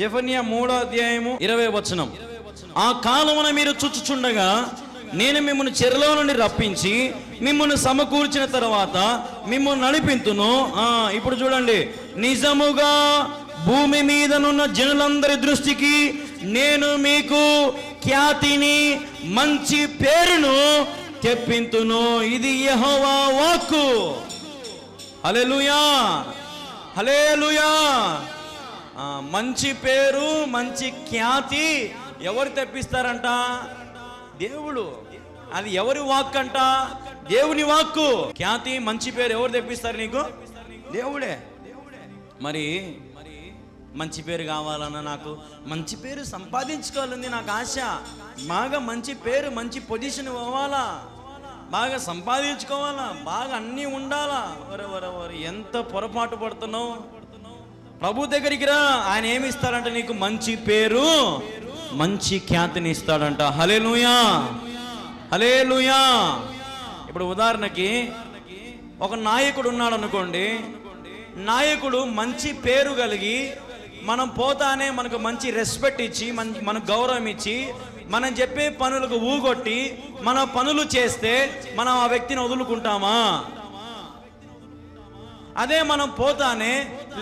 జెఫన్యా 3:20 ఆ కాలమున మీరు చుచ్చుచుండగా నేను మిమ్మల్ని చెరలో నుండి రప్పించి మిమ్మల్ని సమకూర్చిన తర్వాత మిమ్మల్ని నడిపింతును. ఇప్పుడు చూడండి, నిజముగా భూమి మీదనున్న జనులందరి దృష్టికి నేను మీకు ఖ్యాతిని మంచి పేరును తెప్పింతును. ఇది యెహోవా వాక్కు. హల్లెలూయా, హల్లెలూయా. మంచి పేరు, మంచి ఖ్యాతి ఎవరు తెప్పిస్తారంట? దేవుడు. అది ఎవరి వాక్ అంట? దేవుని వాక్కు. ఖ్యాతి, మంచి పేరు ఎవరు తెప్పిస్తారు నీకు? దేవుడే. మరి మంచి పేరు కావాలన్నా, నాకు మంచి పేరు సంపాదించుకోవాలని నాకు ఆశ. బాగా మంచి పేరు, మంచి పొజిషన్ అవ్వాలా, బాగా సంపాదించుకోవాలా, బాగా అన్నీ ఉండాలా. వరే ఎంత పొరపాటు పడుతున్నావు. ప్రభు దగ్గరికి రా, ఆయన ఏమి ఇస్తాడంట? నీకు మంచి పేరు, మంచి ఖ్యాతిని ఇస్తాడంట. హల్లెలూయా, హల్లెలూయా. ఇప్పుడు ఉదాహరణకి ఒక నాయకుడు ఉన్నాడు అనుకోండి. నాయకుడు మంచి పేరు కలిగి మనం పోతానే మనకు మంచి రెస్పెక్ట్ ఇచ్చి, మనకు గౌరవం ఇచ్చి, మనం చెప్పే పనులకు ఊగొట్టి మన పనులు చేస్తే మనం ఆ వ్యక్తిని వదులుకుంటామా? అదే మనం పోతానే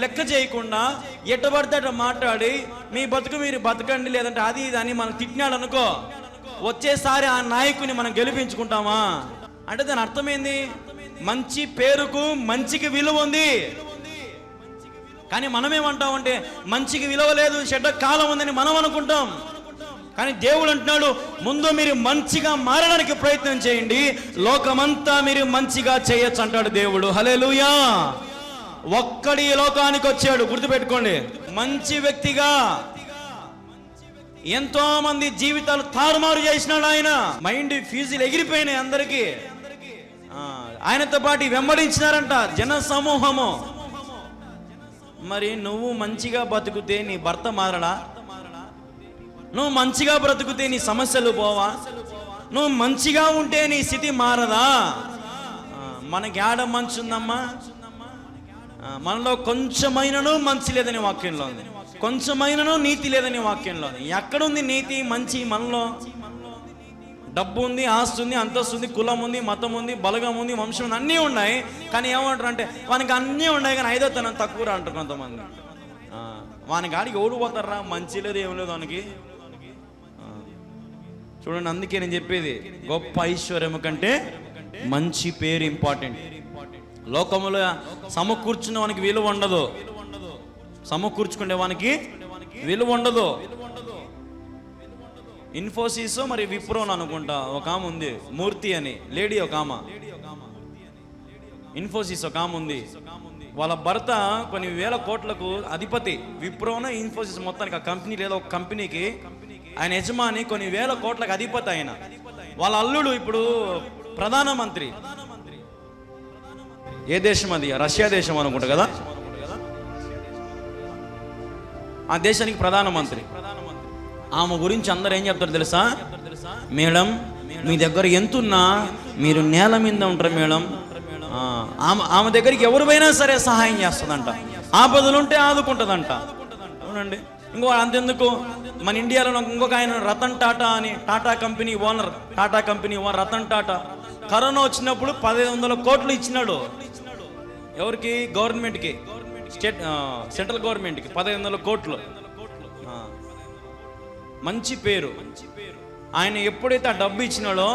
లెక్క చేయకుండా ఎట్టబడితే అట్లా మాట్లాడి మీ బతుకు మీరు బతకండి, లేదంటే అది ఇది అని మనం తిట్టినాడు అనుకో, వచ్చేసారి ఆ నాయకుని మనం గెలిపించుకుంటామా? అంటే దాని అర్థమైంది, మంచి పేరుకు మంచికి విలువ ఉంది. కానీ మనమేమంటామంటే మంచికి విలువ లేదు, చెడ్డ కాలం ఉందని మనం అనుకుంటాం. కానీ దేవుడు అంటున్నాడు, ముందు మీరు మంచిగా మారడానికి ప్రయత్నం చేయండి, లోకమంతా మీరు మంచిగా చేయొచ్చు అంటాడు దేవుడు. హల్లెలూయా. ఒక్కడి లోకానికి వచ్చాడు, గుర్తుపెట్టుకోండి. మంచి వ్యక్తిగా ఎంతో మంది జీవితాలు తారుమారు చేసినాడు ఆయన. మైండ్ ఫీజులు ఎగిరిపోయినాయి అందరికీ. ఆయనతో పాటు వెంబడించినారంట జన సమూహము. మరి నువ్వు మంచిగా బతుకుతే నీ భర్త మారడా? నువ్వు మంచిగా బ్రతుకుతే నీ సమస్యలు పోవా? నువ్వు మంచిగా ఉంటే నీ స్థితి మారదా? మనకి ఆడ మంచి ఉందమ్మా, మనలో కొంచెమైనను మంచి లేదని వాక్యంలో ఉంది, కొంచెమైనను నీతి లేదని వాక్యంలో ఉంది. ఎక్కడుంది నీతి, మంచి? మనలో డబ్బు ఉంది, ఆస్తి ఉంది, అంతస్తు ఉంది, కులం ఉంది, మతం ఉంది, బలగం ఉంది, వంశం ఉంది, అన్నీ ఉన్నాయి. కానీ ఏమంటారు అంటే వానికి అన్నీ ఉన్నాయి కానీ ఐదో తనం తక్కువ అంటారు కొంతమంది. వానికి ఆడికి ఓడిపోతారా? మంచి లేదు, ఏం లేదు వానికి. చూడండి, అందుకే నేను చెప్పేది, గొప్ప ఐశ్వర్యం కంటే మంచి పేరు ఇంపార్టెంట్. లోకములో సమకూర్చున్న వానికి విలువ ఉండదు, సమకూర్చుకునే వానికి విలువ ఉండదు. ఇన్ఫోసిస్ మరి విప్రో అనుకుంటా ఒక ఆమె ఉంది, మూర్తి అని లేడీ, ఒక ఆమె. ఇన్ఫోసిస్ ఒక ఆమె ఉంది, వాళ్ళ భర్త కొన్ని వేల కోట్లకు అధిపతి. విప్రోన ఇన్ఫోసిస్ మొత్తానికి ఆ కంపెనీ లేదా ఒక కంపెనీకి ఆయన యజమాని, కొన్ని వేల కోట్లకు అధిపతి ఆయన. వాళ్ళ అల్లుడు ఇప్పుడు ప్రధానమంత్రి. ఏ దేశం అది? రష్యా దేశం అనుకుంటా కదా. ఆ దేశానికి ప్రధానమంత్రి. ఆమె గురించి అందరు ఏం చెప్తారు తెలుసా? మేడం, మీ దగ్గర ఎంతున్నా మీరు నేల మీద ఉంటారు మేడం. ఆమె దగ్గరికి ఎవరు పోయినా సరే సహాయం చేస్తుందంట, ఆపదలుంటే ఆదుకుంటుందంట. అవునండి. ఇంకో అంతెందుకు, మన ఇండియాలో ఇంకొక ఆయన రతన్ టాటా అని, Tata company owner Ratan Tata. Corona వచ్చినప్పుడు 1500 కోట్లు ఇచ్చినాడు. ఎవరికి? గవర్నమెంట్కి, సెంట్రల్ గవర్నమెంట్కి 1500 కోట్లు. మంచి పేరు. ఆయన ఎప్పుడైతే ఆ డబ్బు ఇచ్చినాడో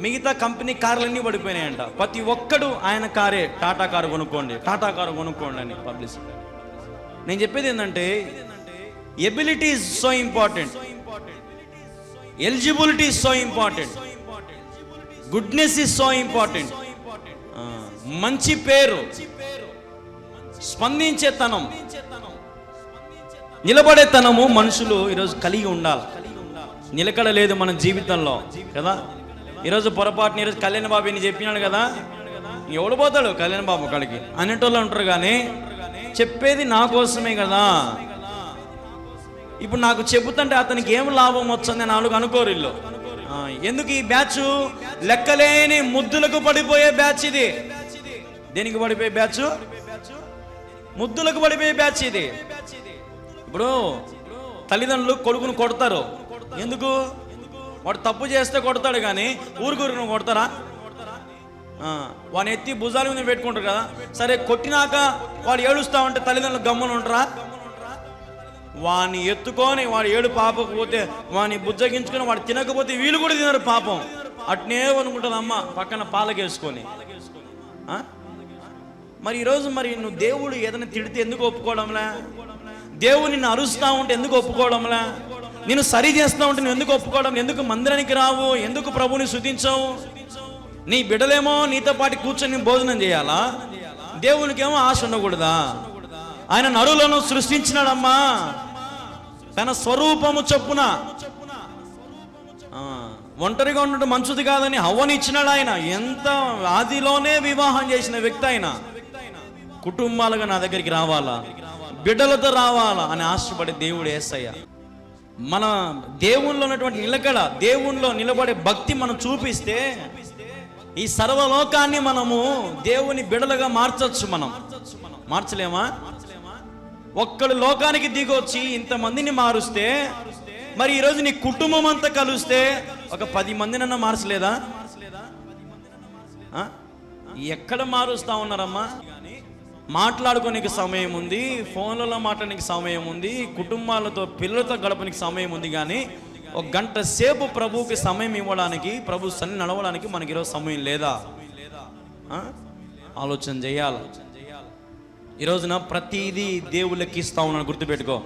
మిగతా కంపెనీ కార్లన్నీ పడిపోయినాయంట. ప్రతి ఒక్కడు ఆయన కారే, టాటా కారు కొనుక్కోండి, టాటా కారు కొనుక్కోండి అని పబ్లిసిటీ. నేను చెప్పేది ఏంటంటే, ability is so important, eligibility is so important, goodness is so important. మంచి పేరు, స్పందించే తనం, నిలబడే తనము మనుషులు ఈరోజు కలిగి ఉండాలి. నిలకడ లేదు మన జీవితంలో కదా. ఈరోజు పొరపాటుని ఈరోజు కళ్యాణ్ బాబు అని చెప్పినాడు కదా, ఎవడు పోతాడు కళ్యాణ్ బాబు కాడికి అనేటోళ్ళు ఉంటారు. కానీ చెప్పేది నా కోసమే కదా. ఇప్పుడు నాకు చెబుతుంటే అతనికి ఏం లాభం వచ్చింది అని అనుకోరు ఇల్లు. ఎందుకు ఈ బ్యాచ్? లెక్కలేని ముద్దులకు పడిపోయే బ్యాచ్ ఇది. దేనికి పడిపోయే బ్యాచ్? ముద్దులకు పడిపోయే బ్యాచ్ ఇది. ఇప్పుడు తల్లిదండ్రులు కొడుకును కొడతారు. ఎందుకు? వాడు తప్పు చేస్తే కొడతాడు, కానీ ఊరును కొడతారా? వాడిని ఎత్తి భుజాల మీద పెట్టుకుంటారు కదా. సరే, కొట్టినాక వాడు ఏడుస్తా ఉంటే తల్లిదండ్రులు గమ్మున ఉంటారా? వాడిని ఎత్తుకొని వాడు ఏడు పాపకపోతే వాడిని బుజ్జగించుకొని వాడు తినకపోతే వీళ్ళు కూడా తినరు పాపం. అట్నే అనుకుంటుంది అమ్మ పక్కన పాలకేసుకొని. మరి ఈరోజు మరి నువ్వు దేవుడు ఏదైనా తిడితే ఎందుకు ఒప్పుకోవడంలే? దేవుడు నిన్ను అరుస్తా ఉంటే ఎందుకు ఒప్పుకోవడంలే? నేను సరి చేస్తా ఉంటే నువ్వు ఎందుకు ఒప్పుకోవడం? ఎందుకు మందిరానికి రావు? ఎందుకు ప్రభుని స్తుతించవు? నీ బిడ్డలేమో నీతో పాటు కూర్చొని భోజనం చేయాలా? దేవునికేమో ఆశ ఉండకూడదా? ఆయన నరులను సృష్టించినాడమ్మా తన స్వరూపము చొప్పున. ఒంటరిగా ఉండడం మంచిది కాదని హవ్వని ఇచ్చినాడు ఆయన. ఎంత ఆదిలోనే వివాహం చేసిన వ్యక్తి ఆయన. కుటుంబాలుగా నా దగ్గరికి రావాలా, బిడ్డలతో రావాలా అని ఆశపడే దేవుడు యేసయ్య. మన దేవునిలో ఉన్నటువంటి నిలకడ, దేవునిలో నిలబడే భక్తి మనం చూపిస్తే ఈ సర్వలోకాన్ని మనము దేవుని బిడలుగా మార్చొచ్చు. మనం మార్చలేమా? ఒక్కడు లోకానికి దిగొచ్చి ఇంతమందిని మారుస్తే, మరి ఈరోజు నీ కుటుంబం అంతా కలిస్తే ఒక 10 మందినన్నా మార్చలేదా? ఎక్కడ మారుస్తా ఉన్నారమ్మా? మాట్లాడుకోనికి సమయం ఉంది, ఫోన్లలో మాట్లాడడానికి సమయం ఉంది, కుటుంబాలతో పిల్లలతో గడపడానికి సమయం ఉంది, కానీ 1 గంట సేపు ప్రభువుకి సమయం ఇవ్వడానికి, ప్రభు సన్ని నడవడానికి మనకి ఈరోజు సమయం లేదా? ఆలోచన చేయాలి. ఈరోజున ప్రతిదీ దేవుళ్ళకి ఇస్తా ఉన్నాను, గుర్తుపెట్టుకో.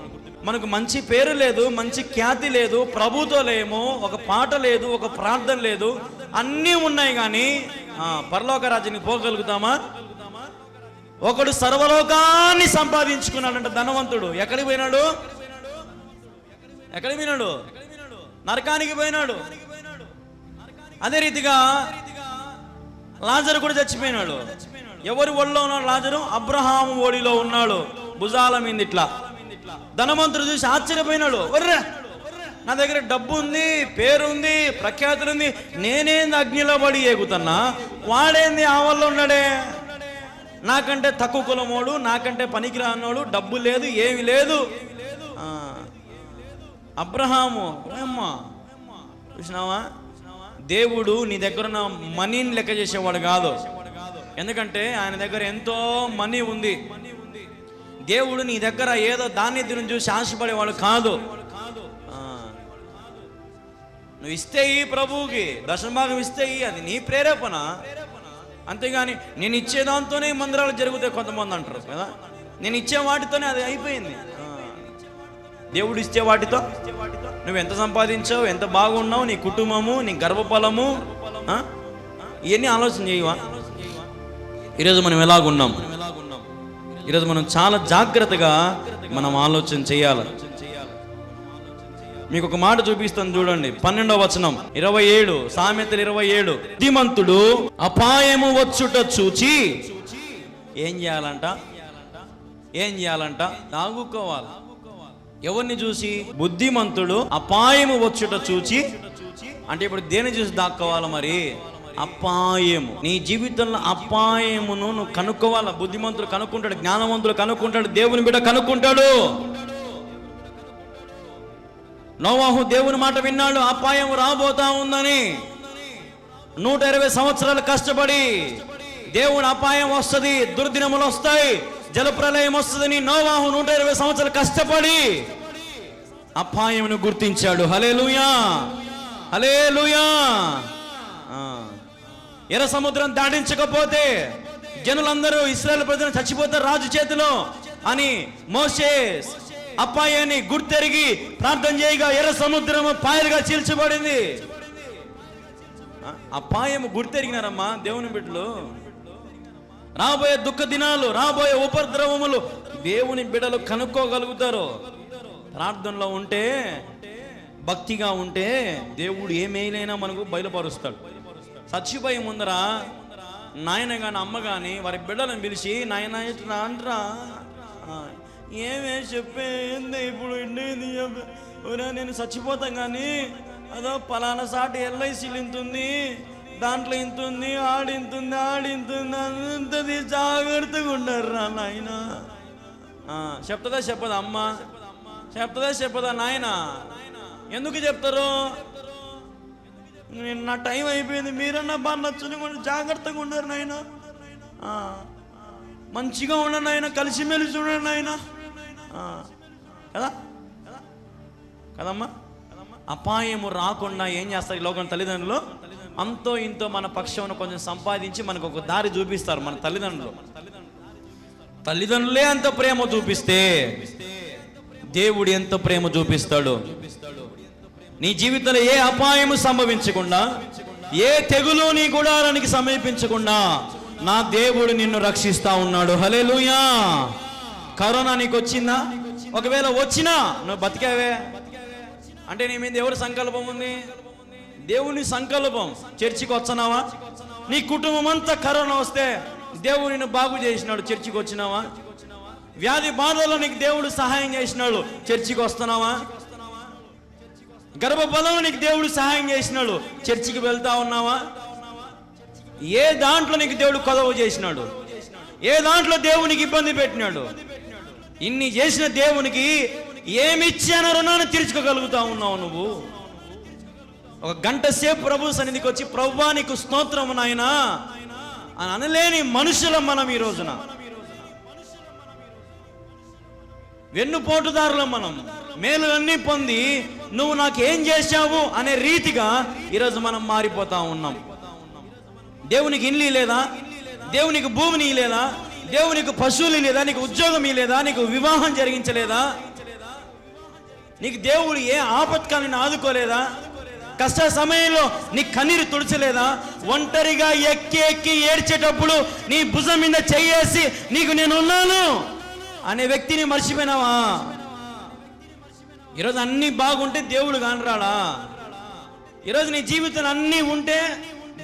మనకు మంచి పేరు లేదు, మంచి ఖ్యాతి లేదు, ప్రభుతో లేము, ఒక పాట లేదు, ఒక ప్రార్థన లేదు, అన్నీ ఉన్నాయి, కానీ పరలోక రాజ్యానికి పోగలుగుతామా? ఒకడు సర్వలోకాన్ని సంపాదించుకున్నాడంట ధనవంతుడు. ఎక్కడికి పోయినాడు? ఎక్కడికి పోయినాడు? నరకానికి పోయినాడు. అదే రీతిగా లాజరు కూడా చచ్చిపోయినాడు. ఎవరి ఒళ్ళో ఉన్నాడు లాజరు? అబ్రహాము ఒడిలో ఉన్నాడు, భుజాల మీద ఇట్లా. ధనవంతుడు చూసి ఆశ్చర్యపోయినాడు. ఒర్రే, నా దగ్గర డబ్బు ఉంది, పేరు ఉంది, ప్రఖ్యాతులు ఉంది, నేనేంది అగ్నిలో పడి ఎగుతున్నా, వాడేంది ఆవల్లో ఉన్నాడే, నాకంటే తక్కువ కులమోడు, నాకంటే పనికిరానోడు, డబ్బు లేదు, ఏమి లేదు. అబ్రహాము అమ్మా చూసినావా? దేవుడు నీ దగ్గర ఉన్న మనీని లెక్క చేసేవాడు కాదు. ఎందుకంటే ఆయన దగ్గర ఎంతో మనీ ఉంది. దేవుడు నీ దగ్గర ఏదో దాన్ని దీన్ని చూసి ఆశపడేవాడు కాదు. నువ్వు ఇస్తే ఈ ప్రభువుకి దశమభాగం ఇస్తే అది నీ ప్రేరేపణ, అంతేగాని నేను ఇచ్చే దాంతోనే మందిరాలు జరుగుతాయి కొంతమంది అంటారు కదా. నేను ఇచ్చే వాటితోనే అది అయిపోయింది. దేవుడు ఇచ్చే వాటితో నువ్వు ఎంత సంపాదించావు, ఎంత బాగున్నావు, నీ కుటుంబము, నీ గర్భఫలము, ఇవన్నీ ఆలోచన చేయవా? ఈరోజు మనం ఎలాగున్నాం? ఈరోజు మనం చాలా జాగ్రత్తగా మనం ఆలోచన చేయాలి. మీకు ఒక మాట చూపిస్తాను చూడండి, 12వ వచనం 27, సామెతలు 27. బుద్ధిమంతుడు అపాయము వచ్చుట చూచి ఏం చేయాలంట? ఏం చేయాలంట? దాగుకోవాలి. ఎవరిని చూసి? బుద్ధిమంతుడు అపాయము వచ్చుట చూచి. అంటే ఇప్పుడు దేని చూసి దాక్కోవాలి? మరి అపాయము. నీ జీవితంలో అపాయమును నువ్వు కనుక్కోవాలా. బుద్ధిమంతుడు కనుక్కుంటాడు, జ్ఞానవంతుడు కనుక్కుంటాడు, దేవుని బిడ్డ కనుక్కుంటాడు. నోవాహు దేవుని మాట విన్నాడు, అపాయం రాబోతా ఉందని. 120 సంవత్సరాలు కష్టపడి దేవుడు అపాయం వస్తుంది, దుర్దినములు వస్తాయి, జలప్రలయం వస్తుందని నోవాహు 120 సంవత్సరాలు కష్టపడి అపాయమును గుర్తించాడు. హల్లెలూయా, హల్లెలూయా. ఎర్ర సముద్రం దాటించకపోతే జనులందరూ ఇశ్రాయేలు ప్రజలు చచ్చిపోతారు రాజు చేతిలో అని మోషే అపాయాన్ని గుర్తెరిగి ప్రార్థన చేయగా ఎర్ర సముద్రము పాయలుగా చీల్చబడింది. అపాయము గుర్తెరిగినారమ్మా దేవుని బిడ్డలు. రాబోయే దుఃఖ దినాలు, రాబోయే ఉపద్రవములు దేవుని బిడ్డలు కనుక్కోగలుగుతారు. ప్రార్థనలో ఉంటే, భక్తిగా ఉంటే దేవుడు ఏ మేలైనా మనకు బయలుపరుస్తాడు. చచ్చిపోయే ముందర నాయన కానీ అమ్మ కానీ వారి బిడ్డలను పిలిచి, నాయన ఇట్లా అంటరా, ఏమే చెప్పేంది ఇప్పుడు నేను చచ్చిపోతాం కానీ అదో పలానా సాటి ఎల్ఐసీలు ఇంతుంది, దాంట్లో ఇంతుంది, ఆడింతుంది, అంతది, జాగ్రత్తగా ఉండరు రా నాయన. చెప్తుందా చెప్పదా అమ్మ? చెప్తుందా చెప్పదా నాయన? ఎందుకు చెప్తారు? నా టైం అయిపోయింది, మీరన్నా బాగా నచ్చుని కొంచెం జాగ్రత్తగా ఉండరు నాయన, మంచిగా ఉండండి ఆయన, కలిసిమెలిసి ఉండండి ఆయన, కదా కదమ్మా? అపాయము రాకుండా ఏం చేస్తారు ఈ లోకం తల్లిదండ్రులు? అంతో ఇంతో మన పక్షం కొంచెం సంపాదించి మనకు ఒక దారి చూపిస్తారు మన తల్లిదండ్రులు. తల్లిదండ్రులే అంత ప్రేమ చూపిస్తే దేవుడు ఎంత ప్రేమ చూపిస్తాడు? నీ జీవితంలో ఏ అపాయము సంభవించకుండా, ఏ తెగులు నీ గుడారానికి సమీపించకుండా నా దేవుడు నిన్ను రక్షిస్తా ఉన్నాడు. హల్లెలూయా. కరోనా నీకు వచ్చిందా? ఒకవేళ వచ్చినా నువ్వు బతికావే అంటే నీ మీద ఎవరి సంకల్పం ఉంది? దేవుని సంకల్పం. చర్చికి వచ్చనావా? నీ కుటుంబం అంతా కరోనా వస్తే దేవుడు నిన్ను బాగు చేసినాడు, చర్చికి వచ్చినావా? వ్యాధి బాధల్లో నీకు దేవుడు సహాయం చేసినాడు, చర్చికి వస్తున్నావా? గర్భఫలంలో నీకు దేవుడు సహాయం చేసినాడు, చర్చికి వెళ్తా ఉన్నావా? ఏ దాంట్లో నీకు దేవుడు కొదవ చేసినాడు? ఏ దాంట్లో దేవునికి ఇబ్బంది పెట్టినాడు? ఇన్ని చేసిన దేవునికి ఏమిచ్చానో రుణాన్ని తీర్చుకోగలుగుతా ఉన్నావు నువ్వు? ఒక గంట సేపు ప్రభు సన్నిధికి వచ్చి ప్రభువా నీకు స్తోత్రము నాయనా అని అనలేని మనుషులం మనం ఈ రోజున. వెన్నుపోటుదారులం మనం. మేలులన్నీ పొంది నువ్వు నాకు ఏం చేశావు అనే రీతిగా ఈరోజు మనం మారిపోతా ఉన్నాం. దేవునికి ఇల్లు లేదా? దేవునికి భూమిని లేదా? దేవునికి పశువులు లేదా? నీకు ఉద్యోగం లేదా? నీకు వివాహం జరిగించలేదా? నీకు దేవుడు ఏ ఆపత్కాలను ఆదుకోలేదా? కష్ట సమయంలో నీ కన్నీరు తుడచలేదా? ఒంటరిగా ఎక్కి ఎక్కి ఏడ్చేటప్పుడు నీ భుజం మీద చెయ్యేసి నీకు నేను ఉన్నాను అనే వ్యక్తిని మర్చిపోయినావా? ఈరోజు అన్నీ బాగుంటే దేవుడు కానరాడా? ఈరోజు నీ జీవితం అన్నీ ఉంటే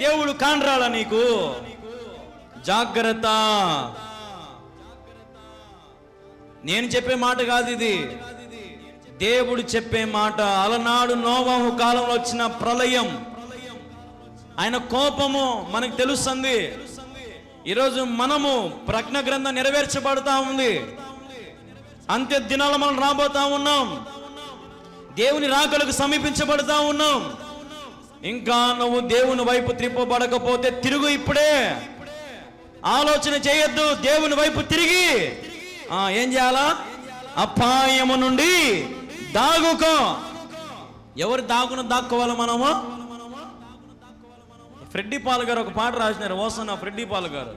దేవుడు కానరాడా నీకు? జాగ్రత్త. నేను చెప్పే మాట కాదు ఇది, దేవుడు చెప్పే మాట. అలనాడు నోవాహు కాలంలో వచ్చిన ప్రళయం, ఆయన కోపము మనకు తెలుస్తుంది. ఈరోజు మనము ప్రజ్ఞ గ్రంథం నెరవేర్చబడతా ఉంది. అంత్య దినాలు మనం రాబోతా ఉన్నాం. దేవుని రాకలకు సమీపించబడతా ఉన్నాం. ఇంకా నువ్వు దేవుని వైపు త్రిప్పబడకపోతే తిరుగు. ఇప్పుడే ఆలోచన చేయొద్దు. దేవుని వైపు తిరిగి ఏం చేయాలా? అపాయము నుండి దాగుకో. ఎవరు దాక్కోవాలి మనము? ఫ్రెడ్డి పాల్ గారు ఒక పాట రాసినారు, ఓసన్న ఫ్రెడ్డి పాల్ గారు.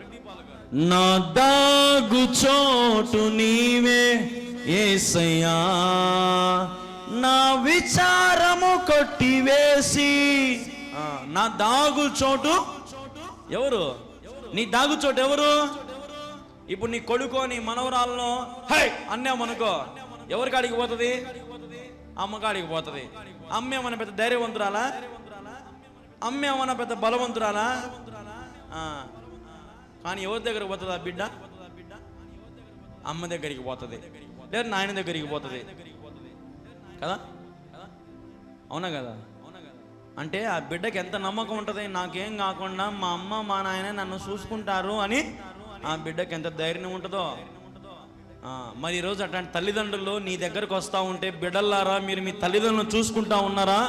నా దాగు చోటు నీవే యేసయ్యా, నా విచారము కొట్టివేసి. నా దాగు చోటు ఎవరు? నీ దాగు చోటు ఎవరు? ఇప్పుడు నీ కొడుకో నీ మనవరాలను హై అన్నామనుకో, ఎవరి కాడికి పోతుంది? అమ్మ కాడికి పోతుంది. అమ్మ ఏమన్నా పెద్ద ధైర్యవంతురాలా? అమ్మ ఏమన్నా పెద్ద బలవంతురాలా? కానీ ఎవరి దగ్గరికి పోతుంది ఆ బిడ్డ? అమ్మ దగ్గరికి పోతుంది, లేదా నాయన దగ్గరికి పోతుంది కదా? అవునా కదా? అంటే ఆ బిడ్డకి ఎంత నమ్మకం ఉంటుంది, నాకేం కాకుండా మా అమ్మ మా నాయన నన్ను చూసుకుంటారు అని ఆ బిడ్డకి ఎంత ధైర్యం ఉంటుందో. మరి ఈరోజు అట్లాంటి తల్లిదండ్రులు నీ దగ్గరకు వస్తూ ఉంటే, బిడ్డలారా మీరు మీ తల్లిదండ్రులను చూసుకుంటా ఉన్నారా?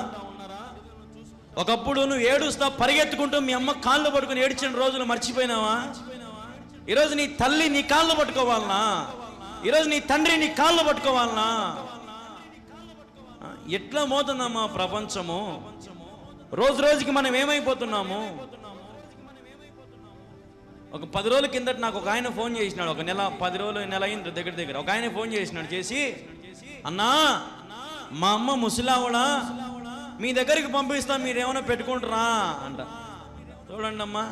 ఒకప్పుడు నువ్వు ఏడుస్తా పరిగెత్తుకుంటూ మీ అమ్మ కాళ్ళు పట్టుకుని ఏడ్చిన రోజులు మర్చిపోయినావా? ఈరోజు నీ తల్లి నీ కాళ్ళు పట్టుకోవాలనా? ఈరోజు నీ తండ్రి నీ కాళ్ళు పట్టుకోవాలనా? ఎట్లా మోతుందమ్మా ప్రపంచము? రోజు రోజుకి మనం ఏమైపోతున్నాము? ఒక 10 రోజుల కిందట నాకు ఒక ఆయన ఫోన్ చేసినాడు. ఒక 10 రోజులు నెల అయింది దగ్గర ఒక ఆయన ఫోన్ చేసినాడు. చేసి, అన్నా మా అమ్మ ముసలావుడా, మీ దగ్గరికి పంపిస్తా, మీరేమైనా పెట్టుకుంటారా అంట. చూడండి అమ్మా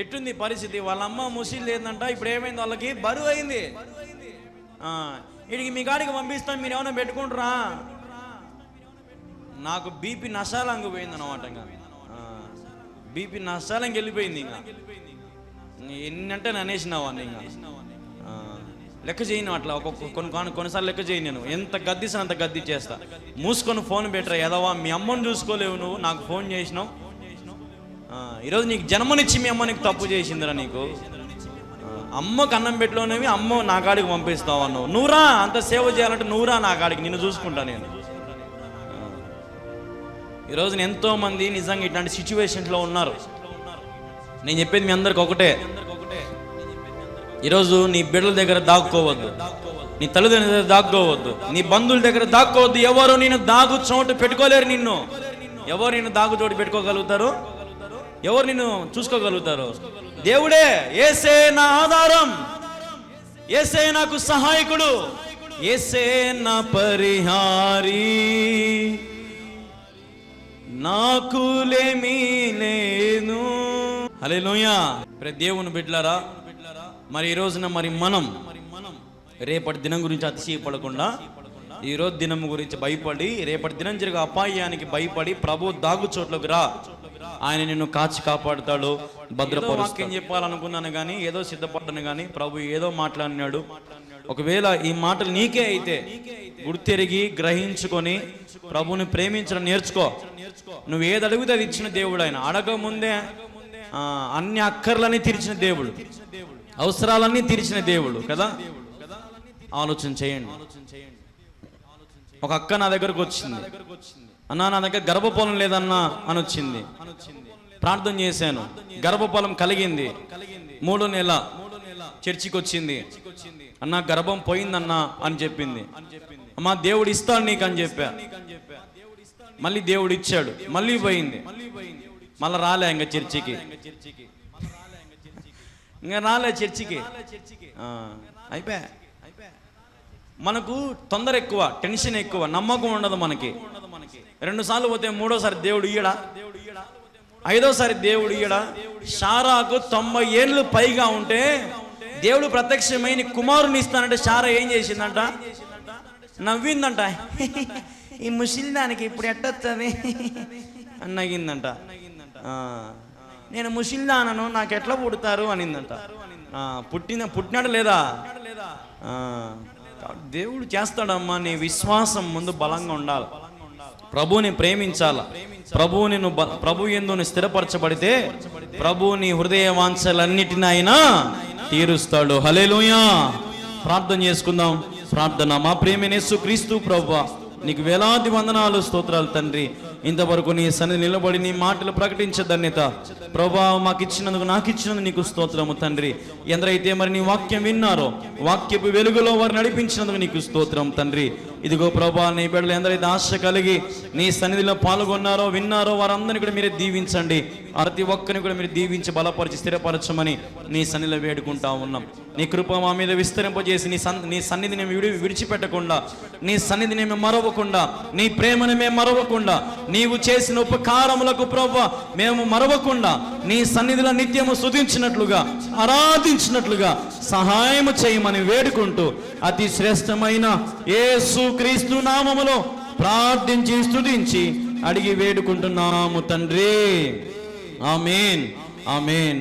ఎట్టుంది పరిస్థితి. వాళ్ళ అమ్మ ముసలి లేదంట. ఇప్పుడు ఏమైంది? వాళ్ళకి బరువు అయింది. వీడికి మీ కాడికి పంపిస్తాం, మీరు ఏమైనా పెట్టుకుంటారా? నాకు బీపీ నశాలంగా పోయింది అనమాట. ఇంకా బీపీ నశాలంగా వెళ్ళిపోయింది. ఇంకా ఎన్నంటే అనేసినావా? ఇంకా లెక్క చేయను అట్లా. కొన్నిసార్లు లెక్క చేయను. నేను ఎంత గద్దిసా అంత గద్ది చేస్తా. మూసుకొని ఫోన్ పెట్టరా ఎదవా, మీ అమ్మని చూసుకోలేవు నువ్వు, నాకు ఫోన్ చేసినావు. ఈరోజు నీకు జన్మనిచ్చి మీ అమ్మ నీకు తప్పు చేసిందిరా నీకు. అమ్మకు అన్నం పెట్టలోనేవి అమ్మ నా కాడికి పంపిస్తావు అన్నావు. నువ్వురా, అంత సేవ చేయాలంటే నువ్వురా నా కాడికి, నిన్ను చూసుకుంటా నేను. ఈరోజు ఎంతో మంది నిజంగా ఇట్లాంటి సిచ్యువేషన్స్లో ఉన్నారు. నేను చెప్పేది మీ అందరికి ఒకటే, ఈరోజు నీ బిడ్డల దగ్గర దాక్కోవద్దు, నీ తల్లిదండ్రుల దగ్గర దాక్కోవద్దు, నీ బంధువుల దగ్గర దాక్కోవద్దు. ఎవరు నేను దాగు చోటు పెట్టుకోలేరు. నిన్ను ఎవరు నిన్ను దాగు చోటు పెట్టుకోగలుగుతారు? ఎవరు నిన్ను చూసుకోగలుగుతారు? దేవుడే. యేసే నా ఆధారం, యేసే నాకు సహాయకుడు, యేసే నా పరిహారి, నాకులేమీ లేదు. హల్లెలూయా. దేవుని బిడ్డలారా, మరి ఈ రోజున మనం రేపటి దినం గురించి అతిశయపడకుండా, ఈరోజు దినం గురించి భయపడి, రేపటి దినం జరిగే అపాయానికి భయపడి ప్రభు దాగు చోట్లకు రా, ఆయన నిన్ను కాచి కాపాడుతాడు, భద్రపరుస్తాడు. వాక్యం చెప్పాలనుకున్నాను కానీ, ఏదో సిద్ధపడ్డాను కానీ ప్రభు ఏదో మాట్లాడినాడు. ఒకవేళ ఈ మాటలు నీకే అయితే గుర్తెరిగి గ్రహించుకొని ప్రభుని ప్రేమించడం నేర్చుకో. నువ్వు ఏది అడిగితే అది ఇచ్చిన దేవుడు ఆయన. అడగ ముందే అన్ని అక్కర్లన్నీ తీర్చిన దేవుడు, అవసరాలన్నీ తీర్చిన దేవుడు కదా. ఆలోచన చేయండి. ఒక అక్క నా దగ్గరకు వచ్చింది, అన్నా నా దగ్గర గర్భఫలం లేదన్నా అని వచ్చింది. ప్రార్థన చేశాను, గర్భఫలం కలిగింది. 3వ నెల చర్చికి వచ్చింది. అన్నా గర్భం పోయిందన్నా అని చెప్పింది. అమ్మా దేవుడు ఇస్తాడు నీకు అని చెప్పా. మళ్ళీ దేవుడు ఇచ్చాడు, మళ్ళీ పోయింది. మళ్ళీ రాలే ఇంకా చర్చికి, ఇంకా రాలే చర్చికి. అయిపోయా. మనకు తొందర ఎక్కువ, టెన్షన్ ఎక్కువ, నమ్మకం ఉండదు మనకి. 2 సార్లు పోతే 3వసారి దేవుడు ఇయ్యడా, 5వసారి దేవుడు ఇయ్యడా. శారాకు 90 ఏళ్ళు పైగా ఉంటే దేవుడు ప్రత్యక్షమై నీ కుమారుని ఇస్తానంటే శారా ఏం చేసిందంట? నవ్విందంట. ఈ ముసిలి దానికి ఇప్పుడు ఎట్టొస్తుంది అని నవ్విందంట. నేను ముసిల్దానను, నాకు ఎట్లా పుడతారు అనిందంట. పుట్టినాడు లేదా? దేవుడు చేస్తాడమ్మా. నీ విశ్వాసం ముందు బలంగా ఉండాలి, ప్రభువుని ప్రేమించాల. ప్రభు యందు స్థిరపరచబడితే ప్రభు నీ హృదయ వాంఛలన్నిటిని ఆయన తీరుస్తాడు. హల్లెలూయా. ప్రార్థన చేసుకుందాం. ప్రార్థన. మా ప్రియమైన యేసుక్రీస్తు ప్రభువా, నీకు వేలాది వందనాలు, స్తోత్రాలు తండ్రి. ఇంతవరకు నీ సన్నిధి నిలబడి నీ మాటలు ప్రకటించే ధన్యత ప్రభువా మాకు ఇచ్చినందుకు, నాకు ఇచ్చినందుకు నీకు స్తోత్రము తండ్రి. ఎందరైతే మరి నీ వాక్యం విన్నారో, వాక్యపు వెలుగులో వారు నడిపించినందుకు నీకు స్తోత్రం తండ్రి. ఇదిగో ప్రభువా, నీ బిడ్డలు ఎందరైతే ఆశ కలిగి నీ సన్నిధిలో పాల్గొన్నారో, విన్నారో వారందరినీ కూడా మీరే దీవించండి. ప్రతి ఒక్కరిని కూడా మీరు దీవించి బలపరిచి స్థిరపరచమని నీ సన్నిధిలో వేడుకుంటా ఉన్నాం. నీ కృప మా మీద విస్తరింపజేసి నీ సన్నిధిని విడిచిపెట్టకుండా, నీ సన్నిధిని మేము మరవకుండా, నీ ప్రేమను మేము మరవకుండా, నీవు చేసిన ఉపకారములకు ప్రభువా మేము మరవకుండా నీ సన్నిధిలో నిత్యము స్తుతించినట్లుగా, ఆరాధించినట్లుగా సహాయము చేయమని వేడుకుంటూ అతి శ్రేష్టమైన యేసుక్రీస్తు నామములో ప్రార్థించి స్తుతించి అడిగి వేడుకుంటున్నాము తండ్రి. ఆమేన్, ఆమేన్.